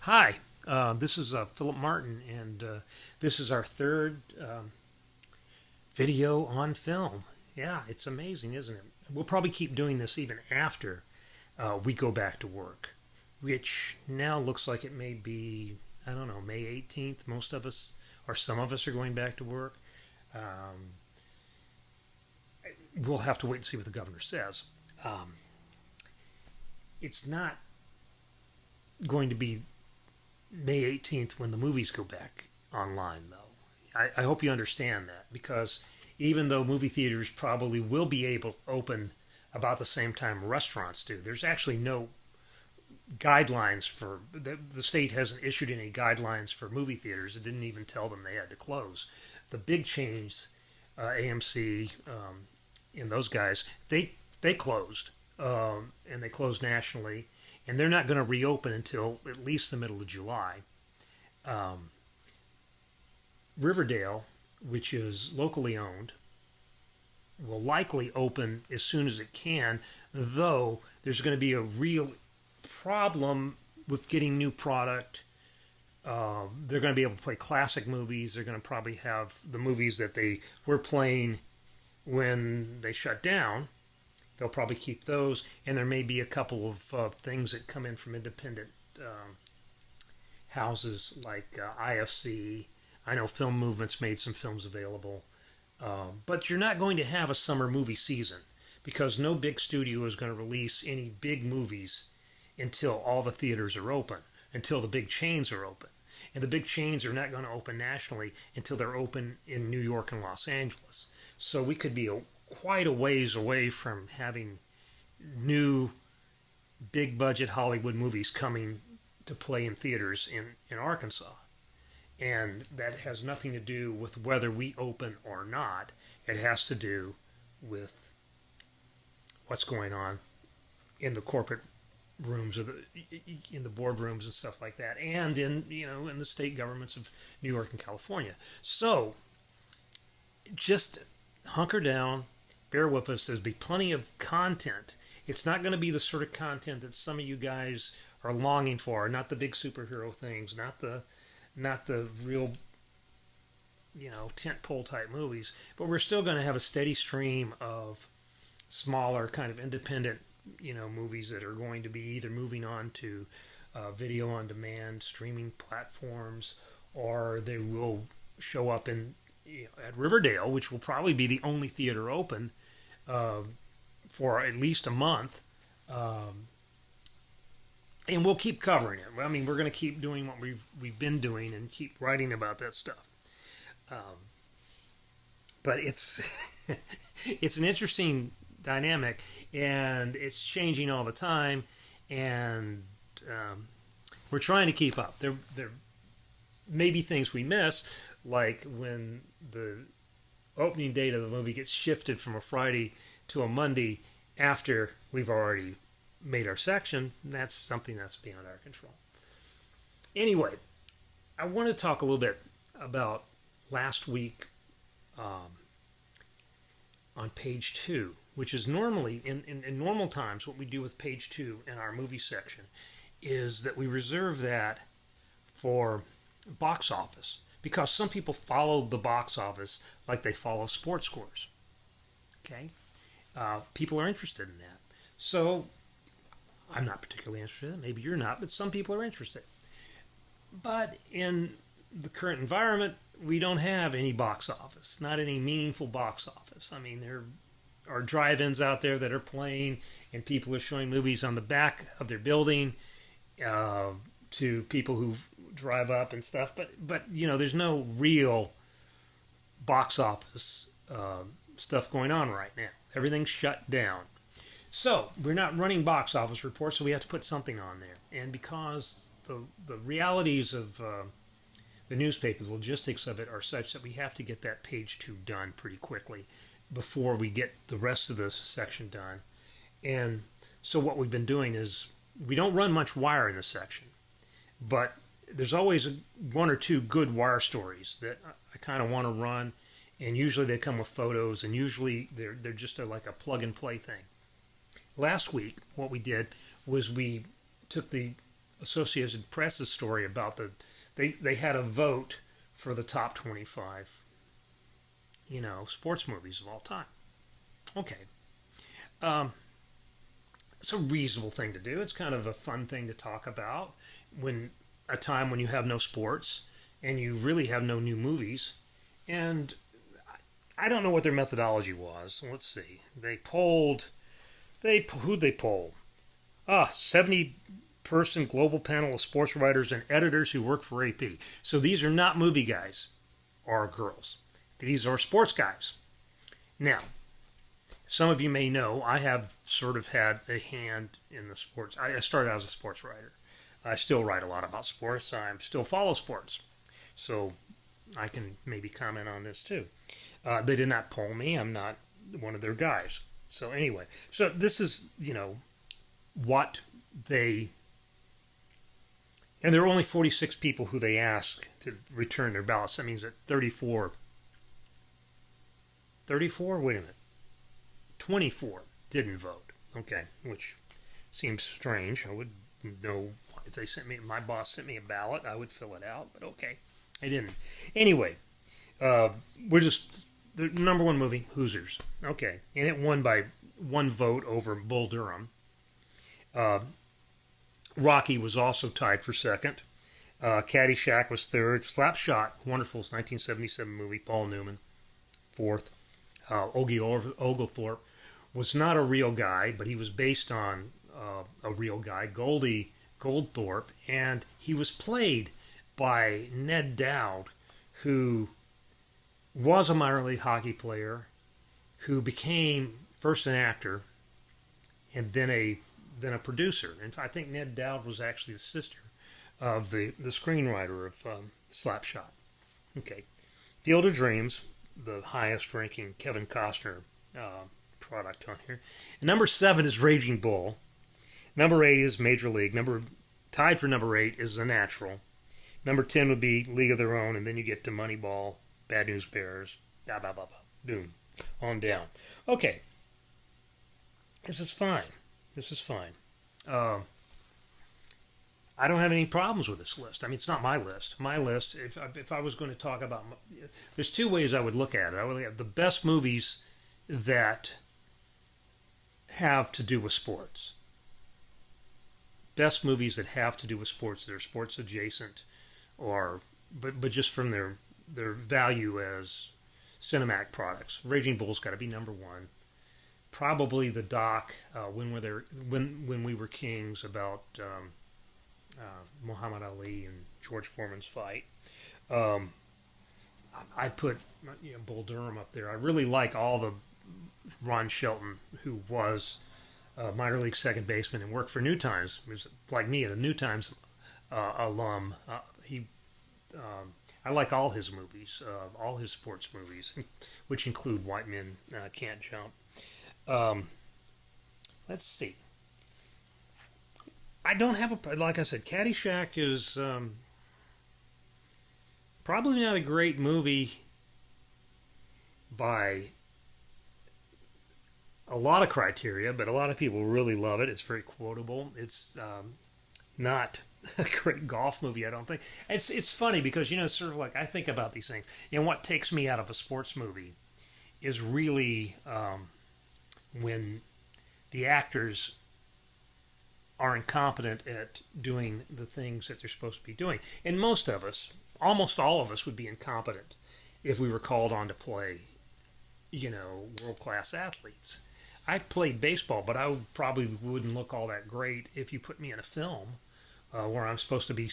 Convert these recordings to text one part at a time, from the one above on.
Hi, this is Philip Martin, and this is our third video on film. Yeah, it's amazing, isn't it? We'll probably keep doing this even after we go back to work, which now looks like it may be, I don't know, May 18th. Most of us, or some of us, are going back to work. Um, we'll have to wait and see what the governor says. Um, it's not going to be May 18th when the movies go back online, though. I hope you understand that because even though movie theaters probably will be able to open about the same time restaurants do, there's actually no guidelines for the state hasn't issued any guidelines for movie theaters. It didn't even tell them they had to close. The big chains, AMC, and those guys, they closed, and they closed nationally, and they're not going to reopen until at least the middle of July. Um, Riverdale, which is locally owned, will likely open as soon as it can, though there's going to be a real problem with getting new product. They're going to be able to play classic movies. They're going to probably have the movies that they were playing when they shut down. They'll probably keep those, and there may be a couple of things that come in from independent houses like IFC. I know Film Movement's made some films available, but you're not going to have a summer movie season because no big studio is going to release any big movies until all the theaters are open, until the big chains are open. And the big chains are not going to open nationally until they're open in New York and Los Angeles. So we could be quite a ways away from having new big budget Hollywood movies coming to play in theaters in Arkansas. And that has nothing to do with whether we open or not. It has to do with what's going on in the corporate rooms of in the boardrooms and stuff like that, and in the state governments of New York and California. So just hunker down, bear with us. There's be plenty of content. It's not going to be the sort of content that some of you guys are longing for. Not the big superhero things. Not the real tentpole type movies. But we're still going to have a steady stream of smaller kind of independent movies that are going to be either moving on to video on demand streaming platforms, or they will show up at Riverdale, which will probably be the only theater open for at least a month. And we'll keep covering it. I mean, we're going to keep doing what we've been doing and keep writing about that stuff. But it's it's an interesting dynamic, and it's changing all the time, and we're trying to keep up. There may be things we miss, like when the opening date of the movie gets shifted from a Friday to a Monday after we've already made our section. That's something that's beyond our control. Anyway, I want to talk a little bit about last week on page 2, which is normally, in normal times, what we do with page 2 in our movie section is that we reserve that for box office, because some people follow the box office like they follow sports scores. Okay? People are interested in that. So, I'm not particularly interested. Maybe you're not, but some people are interested. But in the current environment, we don't have any box office, not any meaningful box office. I mean, there are drive-ins out there that are playing, and people are showing movies on the back of their building to people who drive up and stuff. But there's no real box office stuff going on right now. Everything's shut down. So we're not running box office reports, so we have to put something on there. And because the realities of the newspaper, the logistics of it are such that we have to get that page 2 done pretty quickly before we get the rest of this section done. And so what we've been doing is we don't run much wire in this section, but there's always one or two good wire stories that I kind of want to run, and usually they come with photos, and usually they're just like a plug and play thing. Last week, what we did was we took the Associated Press's story about they had a vote for the top 25, sports movies of all time. Okay. Um, it's a reasonable thing to do. It's kind of a fun thing to talk about when a time when you have no sports and you really have no new movies. And I don't know what their methodology was. Let's see. Who'd they poll? 70-person global panel of sports writers and editors who work for AP. So these are not movie guys or girls. These are sports guys. Now, some of you may know I have sort of had a hand in the sports. I started out as a sports writer. I still write a lot about sports. I still follow sports. So I can maybe comment on this too. They did not poll me. I'm not one of their guys. So anyway, so this is, what they, and there were only 46 people who they asked to return their ballots. That means that 34, wait a minute, 24 didn't vote. Okay, which seems strange. I would know if they sent me, my boss sent me a ballot, I would fill it out, but okay, I didn't. Anyway, we're just, the number one movie, Hoosiers. Okay, and it won by one vote over Bull Durham. Rocky was also tied for second. Caddyshack was third. Slapshot, wonderful 1977 movie, Paul Newman, fourth. Ogie Oglethorpe was not a real guy, but he was based on a real guy, Goldie Goldthorpe, and he was played by Ned Dowd, who was a minor league hockey player, who became first an actor and then a producer. And I think Ned Dowd was actually the sister of the screenwriter of Slapshot. Okay. Field of Dreams, the highest ranking Kevin Costner product on here. And number 7 is Raging Bull. Number 8 is Major League. Tied for number 8 is The Natural. Number 10 would be League of Their Own, and then you get to Moneyball, Bad News Bears, boom, on down. Okay. This is fine. I don't have any problems with this list. I mean, it's not my list. My list, if I was going to talk about, there's two ways I would look at it. I would have the best movies that have to do with sports. Best movies that have to do with sports. They're sports adjacent, but just from their value as cinematic products. Raging Bull's got to be number 1. Probably the doc when we were kings about Muhammad Ali and George Foreman's fight. I put Bull Durham up there. I really like all the Ron Shelton, who was a minor league second baseman and worked for New Times. He was like me, a New Times alum. I like all his movies, all his sports movies, which include White Men Can't Jump. Let's see. I don't have like I said, Caddyshack is probably not a great movie by a lot of criteria, but a lot of people really love it. It's very quotable. It's not a great golf movie, I don't think. It's funny because, it's sort of like I think about these things. And what takes me out of a sports movie is really when the actors are incompetent at doing the things that they're supposed to be doing. And most of us, almost all of us, would be incompetent if we were called on to play, world-class athletes. I played baseball, but I probably wouldn't look all that great if you put me in a film where I'm supposed to be,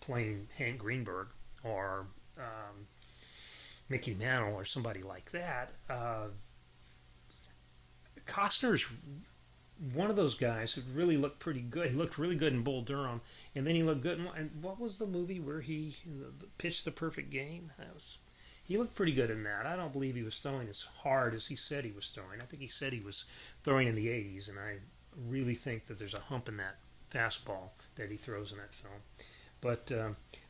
playing Hank Greenberg or Mickey Mantle or somebody like that. Costner's one of those guys who really looked pretty good. He looked really good in Bull Durham, and then he looked good in what was the movie where he pitched the perfect game? He looked pretty good in that. I don't believe he was throwing as hard as he said he was throwing. I think he said he was throwing in the 80s, and I really think that there's a hump in that fastball that he throws in that film. But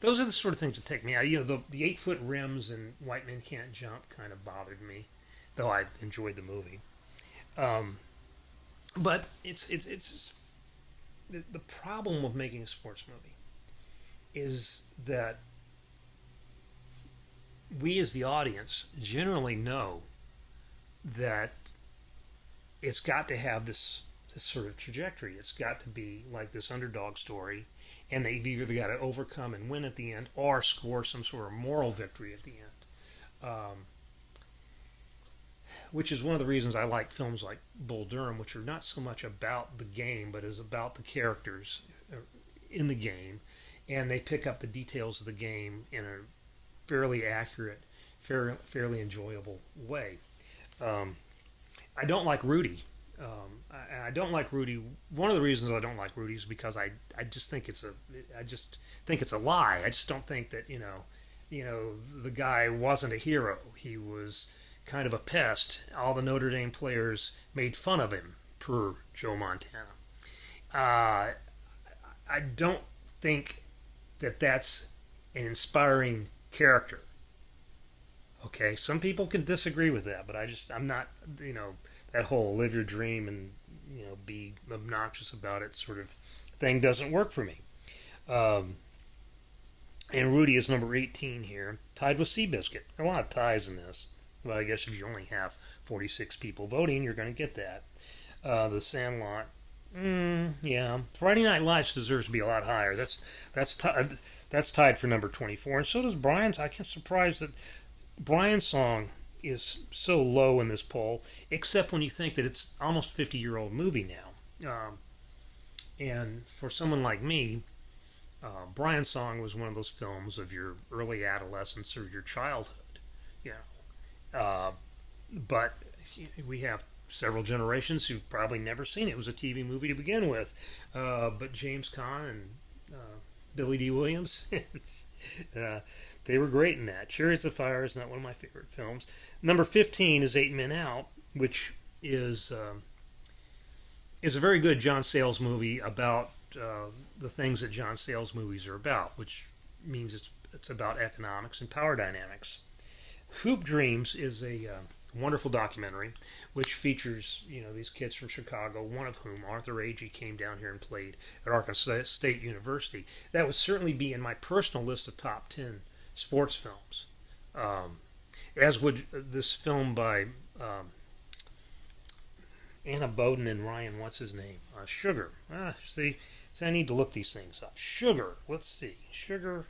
those are the sort of things that take me out. The 8-foot rims and White Men Can't Jump kind of bothered me, though I enjoyed the movie. But it's the problem with making a sports movie is that we as the audience generally know that it's got to have this sort of trajectory. It's got to be like this underdog story, and they've either got to overcome and win at the end, or score some sort of moral victory at the end. Which is one of the reasons I like films like Bull Durham, which are not so much about the game, but is about the characters in the game, and they pick up the details of the game in a fairly accurate, fairly enjoyable way. I don't like Rudy. I don't like Rudy. One of the reasons I don't like Rudy is because I just think it's a lie. I just don't think that the guy wasn't a hero. He was kind of a pest. All the Notre Dame players made fun of him, per Joe Montana. I don't think that that's an inspiring character. Okay, some people can disagree with that, but I'm not, that whole live your dream and, be obnoxious about it sort of thing doesn't work for me. And Rudy is number 18 here, tied with Seabiscuit. A lot of ties in this. But I guess if you only have 46 people voting, you're going to get that. The Sandlot, yeah. Friday Night Lights deserves to be a lot higher. That's tied for number 24, and so does Brian's. I can't surprised that Brian's song is so low in this poll, except when you think that it's almost a 50-year-old movie now. And for someone like me, Brian's song was one of those films of your early adolescence or your childhood. But we have several generations who've probably never seen it. It was a TV movie to begin with. But James Caan and Billy D. Williams, they were great in that. Chariots of Fire is not one of my favorite films. Number 15 is 8 Men Out, which is a very good John Sayles movie about the things that John Sayles movies are about, which means it's about economics and power dynamics. Hoop Dreams is a wonderful documentary which features these kids from Chicago, one of whom, Arthur Agee, came down here and played at Arkansas State University. That would certainly be in my personal list of top 10 sports films, as would this film by Anna Boden and Ryan, what's his name? Sugar. See, I need to look these things up. Sugar, let's see. Sugar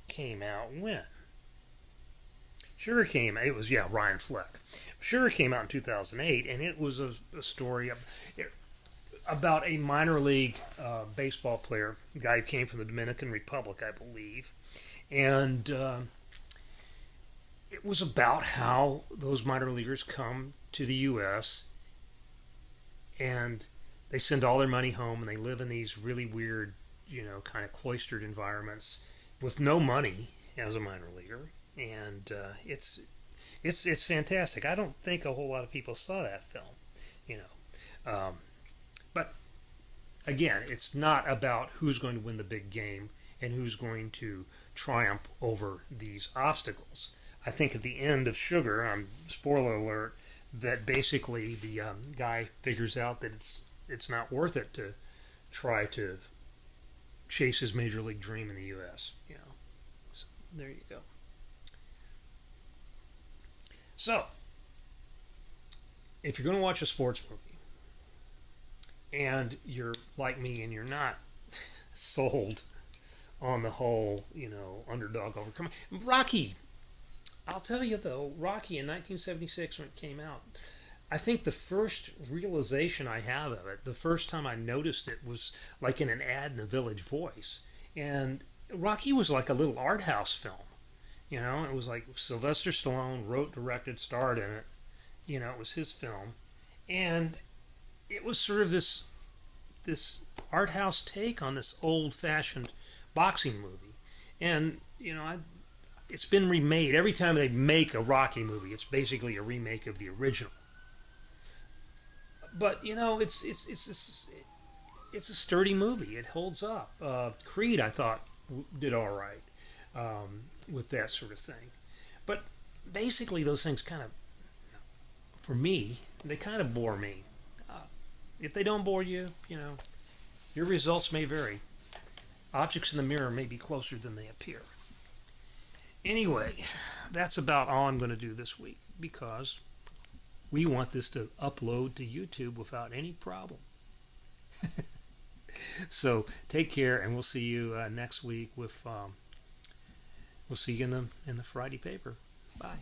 came out when? It was Ryan Fleck. Sugar came out in 2008, and it was a story about a minor league baseball player, a guy who came from the Dominican Republic, I believe, and it was about how those minor leaguers come to the U.S. and they send all their money home, and they live in these really weird, kind of cloistered environments with no money as a minor leaguer. And it's fantastic. I don't think a whole lot of people saw that film, but again, it's not about who's going to win the big game and who's going to triumph over these obstacles. I think at the end of Sugar, spoiler alert, that basically the guy figures out that it's not worth it to try to chase his major league dream in the U.S. So there you go. So, if you're going to watch a sports movie and you're like me and you're not sold on the whole, underdog overcoming, Rocky, I'll tell you though, Rocky in 1976 when it came out, I think the first realization I have of it, the first time I noticed it was like in an ad in the Village Voice. And Rocky was like a little art house film. It was like Sylvester Stallone wrote, directed, starred in it. It was his film. And it was sort of this art house take on this old-fashioned boxing movie. And, it's been remade. Every time they make a Rocky movie, it's basically a remake of the original. But, it's a sturdy movie. It holds up. Creed, I thought, did all right. With that sort of thing. But basically those things kind of, for me, they kind of bore me. If they don't bore you, Your results may vary. Objects in the mirror may be closer than they appear. Anyway, that's about all I'm going to do this week because we want this to upload to YouTube without any problem. So take care, and we'll see you next week with we'll see you in the Friday paper. Bye.